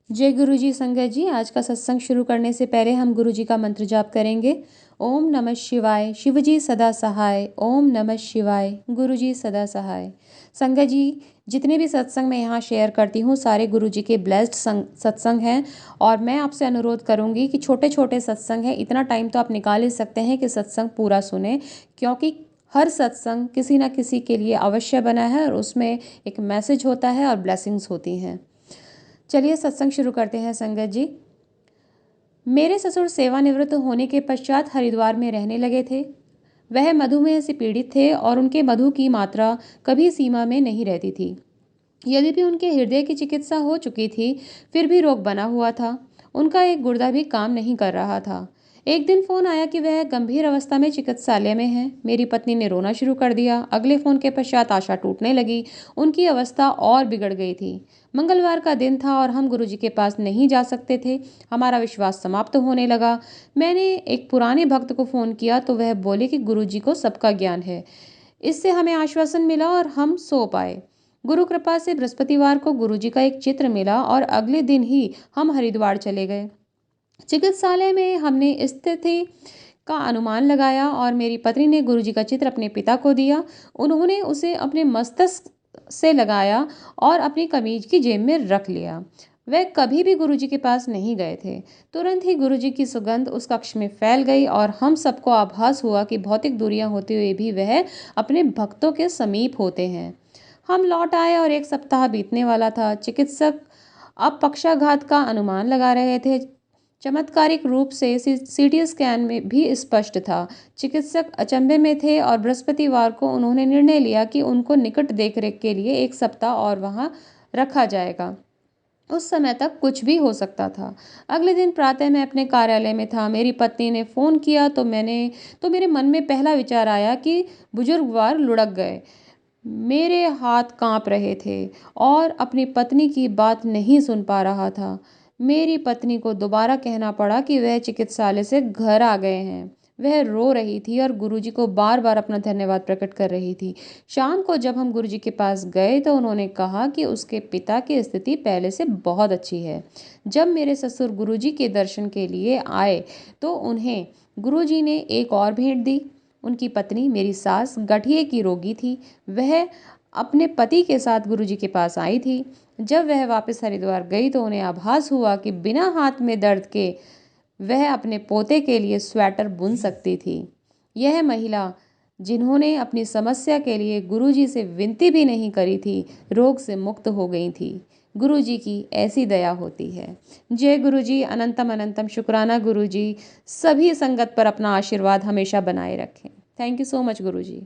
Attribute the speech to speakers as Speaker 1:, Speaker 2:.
Speaker 1: जय गुरु जी। संगत जी, आज का सत्संग शुरू करने से पहले हम गुरु जी का मंत्र जाप करेंगे। ओम नमः शिवाय, शिव जी सदा सहाय। ओम नमः शिवाय, गुरु जी सदा सहाय। संगत जी, जितने भी सत्संग मैं यहाँ शेयर करती हूँ सारे गुरु जी के ब्लेस्ड सत्संग हैं। और मैं आपसे अनुरोध करूँगी कि छोटे छोटे सत्संग हैं, इतना टाइम तो आप निकाल ही सकते हैं कि सत्संग पूरा सुने, क्योंकि हर सत्संग किसी न किसी के लिए अवश्य बना है और उसमें एक मैसेज होता है और ब्लेसिंग्स होती हैं। चलिए सत्संग शुरू करते हैं। संगत जी, मेरे ससुर सेवानिवृत्त होने के पश्चात हरिद्वार में रहने लगे थे। वह मधुमेह से पीड़ित थे और उनके मधु की मात्रा कभी सीमा में नहीं रहती थी। यद्यपि उनके हृदय की चिकित्सा हो चुकी थी, फिर भी रोग बना हुआ था। उनका एक गुर्दा भी काम नहीं कर रहा था। एक दिन फोन आया कि वह गंभीर अवस्था में चिकित्सालय में है। मेरी पत्नी ने रोना शुरू कर दिया। अगले फोन के पश्चात आशा टूटने लगी। उनकी अवस्था और बिगड़ गई थी। मंगलवार का दिन था और हम गुरुजी के पास नहीं जा सकते थे। हमारा विश्वास समाप्त होने लगा। मैंने एक पुराने भक्त को फोन किया तो वह बोले कि गुरुजी को सबका ज्ञान है। इससे हमें आश्वासन मिला और हम सो पाए। गुरु कृपा से बृहस्पतिवार को गुरुजी का एक चित्र मिला और अगले दिन ही हम हरिद्वार चले गए। चिकित्सालय में हमने स्थिति का अनुमान लगाया और मेरी पत्नी ने गुरुजी का चित्र अपने पिता को दिया। उन्होंने उसे अपने मस्तिष्क से लगाया और अपनी कमीज की जेब में रख लिया। वह कभी भी गुरुजी के पास नहीं गए थे। तुरंत ही गुरुजी की सुगंध उस कक्ष में फैल गई और हम सबको आभास हुआ कि भौतिक दूरियां होते हुए भी वह अपने भक्तों के समीप होते हैं। हम लौट आए और एक सप्ताह बीतने वाला था। चिकित्सक अब पक्षाघात का अनुमान लगा रहे थे। चमत्कारिक रूप से सीटी स्कैन में भी स्पष्ट था। चिकित्सक अचंभे में थे और बृहस्पतिवार को उन्होंने निर्णय लिया कि उनको निकट देखरेख के लिए एक सप्ताह और वहां रखा जाएगा। उस समय तक कुछ भी हो सकता था। अगले दिन प्रातः मैं अपने कार्यालय में था। मेरी पत्नी ने फोन किया तो मेरे मन में पहला विचार आया कि बुजुर्गवार लुढ़क गए। मेरे हाथ कांप रहे थे और अपनी पत्नी की बात नहीं सुन पा रहा था। मेरी पत्नी को दोबारा कहना पड़ा कि वह चिकित्सालय से घर आ गए हैं। वह रो रही थी और गुरुजी को बार बार अपना धन्यवाद प्रकट कर रही थी। शाम को जब हम गुरुजी के पास गए तो उन्होंने कहा कि उसके पिता की स्थिति पहले से बहुत अच्छी है। जब मेरे ससुर गुरुजी के दर्शन के लिए आए तो उन्हें गुरुजी ने एक और भेंट दी। उनकी पत्नी, मेरी सास, गठिए की रोगी थी। वह अपने पति के साथ गुरुजी के पास आई थी। जब वह वापस हरिद्वार गई तो उन्हें आभास हुआ कि बिना हाथ में दर्द के वह अपने पोते के लिए स्वेटर बुन सकती थी। यह महिला, जिन्होंने अपनी समस्या के लिए गुरुजी से विनती भी नहीं करी थी, रोग से मुक्त हो गई थी। गुरुजी की ऐसी दया होती है। जय गुरुजी। अनंतम अनंतम शुक्राना गुरुजी। सभी संगत पर अपना आशीर्वाद हमेशा बनाए रखें। Thank you so much Guruji.